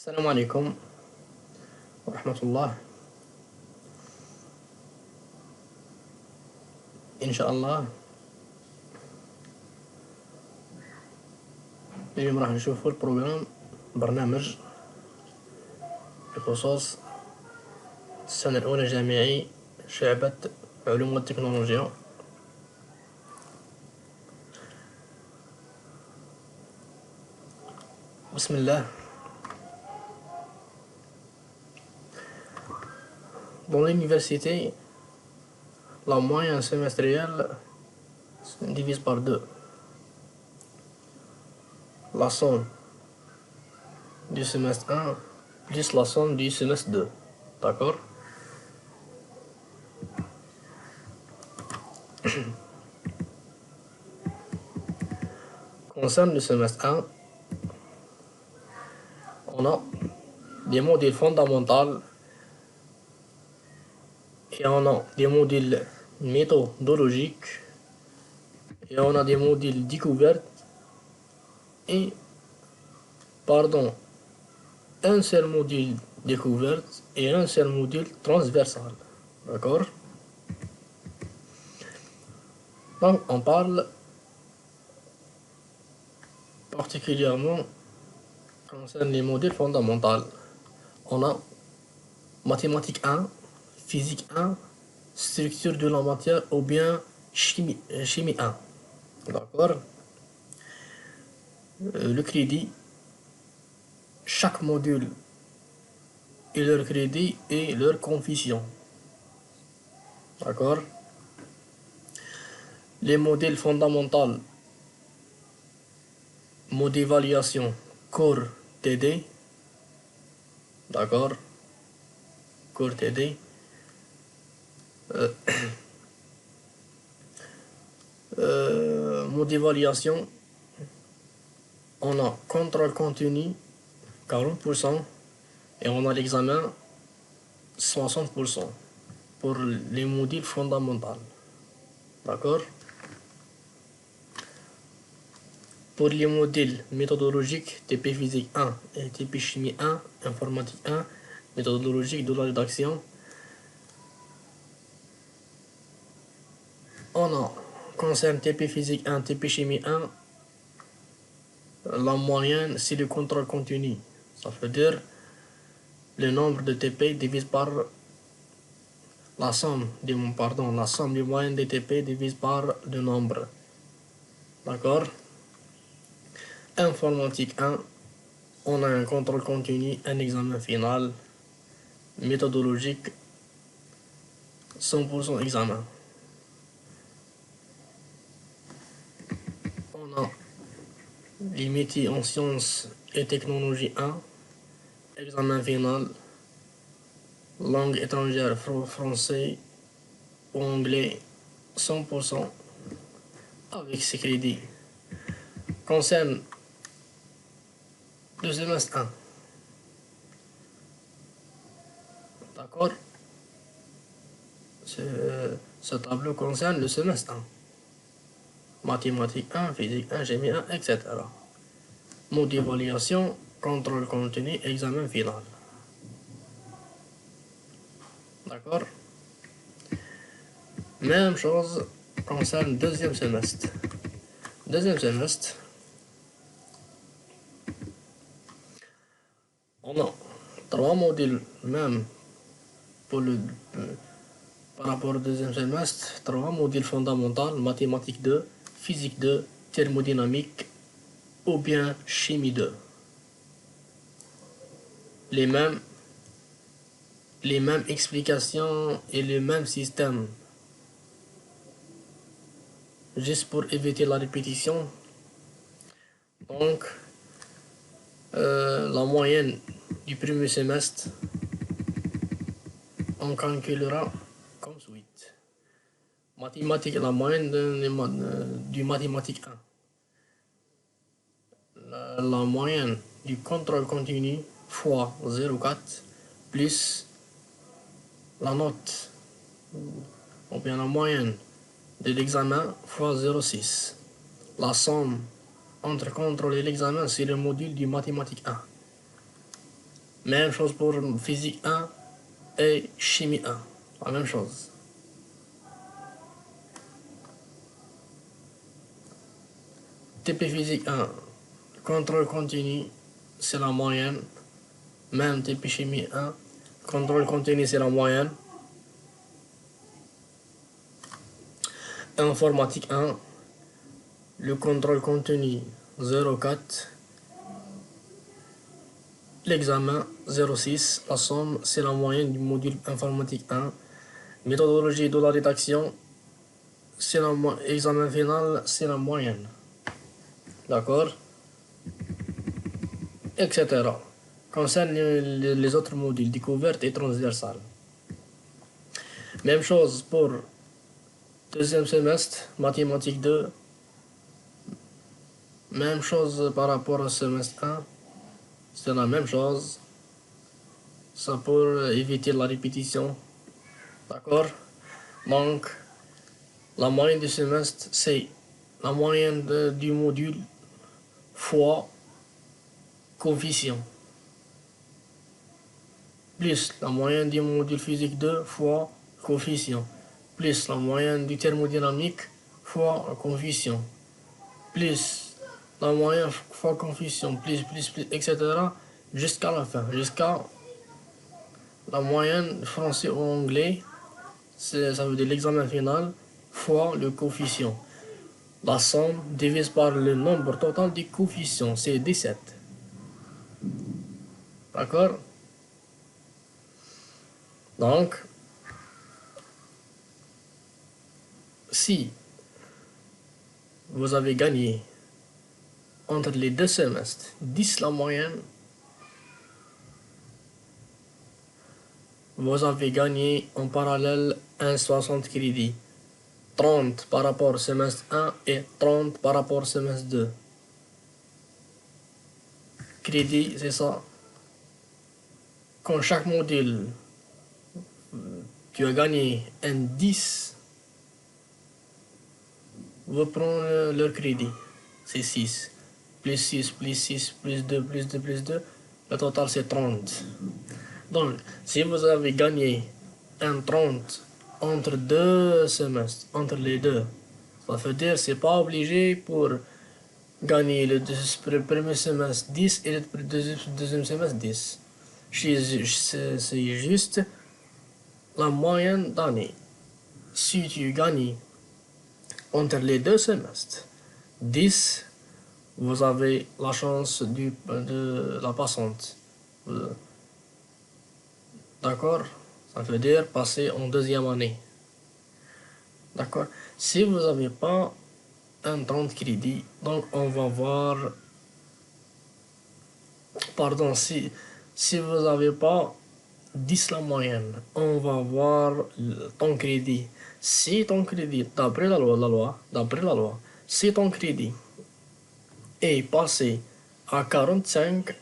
السلام عليكم ورحمة الله. إن شاء الله اليوم راح نشوفوا برنامج بخصوص السنة الأولى جامعي شعبة علوم والتكنولوجيا. بسم الله. Dans l'université, la moyenne semestrielle se divise par deux. La somme du semestre 1 plus la somme du semestre 2. D'accord? Concernant le semestre 1, on a des modules fondamentaux et on a des modules méthodologiques et on a des modules découvertes et, un seul module découverte et un seul module transversal. D'accord? Donc, on parle particulièrement concernant les modules fondamentaux. On a mathématiques 1, physique 1, structure de la matière ou bien chimie 1. D'accord? Le crédit, chaque module et leur crédit et leur confusion. D'accord? Les modèles fondamentaux, mode d'évaluation, cours TD. D'accord? Cours TD. Mode d'évaluation, on a contrôle continu 40% et on a l'examen 60% pour les modules fondamentaux. D'accord? Pour les modules méthodologiques TP physique 1 et TP chimie 1, informatique 1, méthodologique de la rédaction, on a concerne TP physique 1, TP chimie 1, la moyenne c'est le contrôle continu. Ça veut dire le nombre de TP divise par la somme des moyennes des TP divise par le nombre. D'accord? Informatique 1, on a un contrôle continu, un examen final, méthodologique, 100% examen. On a les métiers en sciences et technologies 1, examen final, langue étrangère, français ou anglais, 100% avec ses crédits. Concerne le semestre 1. D'accord? Ce tableau concerne le semestre 1. Mathématiques 1, physique 1, chimie 1, etc. Mode d'évaluation, contrôle continu, examen final. D'accord? Même chose concerne deuxième semestre. Deuxième semestre, on a 3 modules même par rapport au deuxième semestre, 3 modules fondamentaux, mathématiques 2, physique 2, thermodynamique ou bien chimie 2. Les mêmes explications et le même système. Juste pour éviter la répétition. Donc, la moyenne du premier semestre, on calculera comme suite. Mathématiques, la moyenne du mathématique 1. La moyenne du contrôle continu fois 0,4 plus la note, ou bien la moyenne de l'examen fois 0,6. La somme entre contrôle et l'examen, c'est le module du mathématique 1. Même chose pour physique 1 et chimie 1. La même chose. TP physique 1, contrôle continu, c'est la moyenne. Même TP chimie 1, contrôle continu, c'est la moyenne. Informatique 1, le contrôle continu 0,4. L'examen 0,6. La somme, c'est la moyenne du module informatique 1. Méthodologie de la rédaction, c'est l'examen final, c'est la moyenne. D'accord? Etc. Concerne les autres modules, découverte et transversale. Même chose pour deuxième semestre, mathématiques 2. Même chose par rapport au semestre 1. C'est la même chose. Ça pour éviter la répétition. D'accord? Donc, la moyenne du semestre, c'est la moyenne du module fois coefficient. Plus la moyenne du module physique 2 fois coefficient. Plus la moyenne du thermodynamique fois coefficient. Plus la moyenne fois coefficient, plus, etc. Jusqu'à la fin. Jusqu'à la moyenne français ou anglais. Ça veut dire l'examen final fois le coefficient. La somme divise par le nombre total des coefficients, c'est 17. D'accord? Donc, si vous avez gagné entre les deux semestres 10 la moyenne, vous avez gagné en parallèle 60 crédits. 30 par rapport au semestre 1 et 30 par rapport au semestre 2. Crédit, c'est ça. Quand chaque module, tu as gagné un 10, vous prenez leur crédit. C'est 6. Plus 6, plus 6, plus 2, plus 2, plus 2. Le total, c'est 30. Donc, si vous avez gagné un 30 entre deux semestres, entre les deux, ça veut dire que c'est pas obligé pour gagner le premier semestre 10 et le deuxième semestre 10. C'est juste la moyenne d'année. Si tu gagnes entre les deux semestres 10, vous avez la chance de la passante. D'accord? Ça veut dire passer en deuxième année. D'accord? Si vous n'avez pas un 30 crédits, donc on va voir. Pardon, si vous n'avez pas 10 la moyenne, on va voir ton crédit. Si ton crédit, d'après la loi, si ton crédit est passé à 45,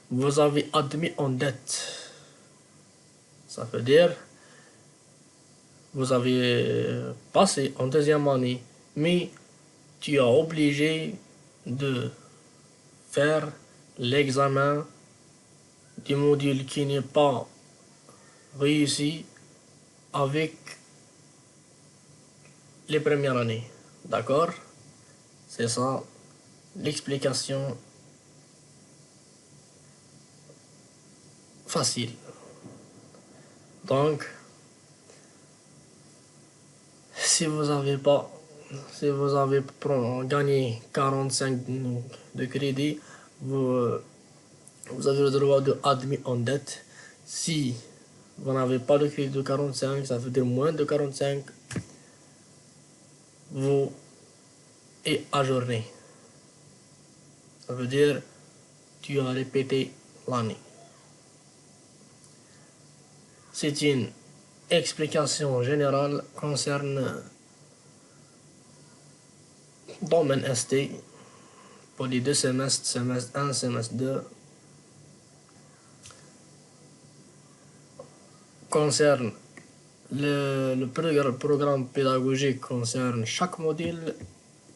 vous avez admis en dette. Ça veut dire vous avez passé en deuxième année, mais tu es obligé de faire l'examen du module qui n'est pas réussi avec les premières années. D'accord? C'est ça l'explication facile. Donc, si vous avez gagné 45 de crédit, vous avez le droit de admis en dette. Si vous n'avez pas de crédit de 45, ça veut dire moins de 45, vous êtes ajourné. Ça veut dire tu as répété l'année. C'est une explication générale concerne domaine ST pour les deux semestres, semestre 1, semestre 2. Concerne le programme pédagogique concerne chaque module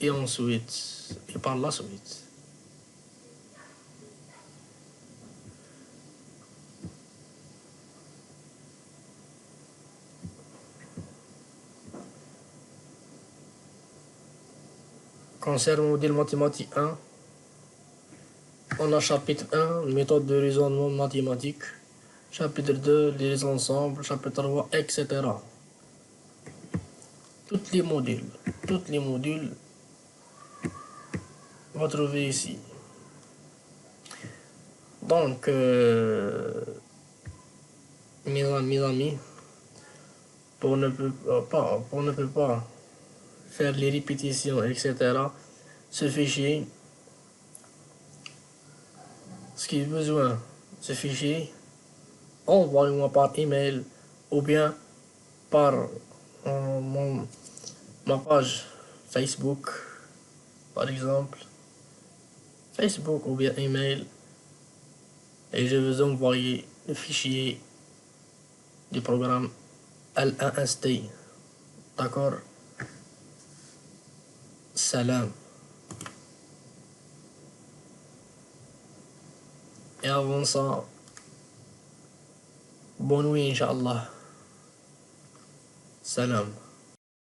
et ensuite, et par la suite. Concernant le modèle mathématique 1, on a chapitre 1, méthode de raisonnement mathématique, chapitre 2, les ensembles, chapitre 3, etc. Toutes les modules, on va trouver ici. Donc, mes amis, pour ne pas faire les répétitions, etc., ce fichier, ce qui est besoin, ce fichier, envoyez-moi par email ou bien par ma page Facebook, par exemple, Facebook ou bien email, et je vais vous envoyer le fichier du programme L1ST. D'accord? Salam. Et avant ça, bonne nuit, Inch'Allah. Salam.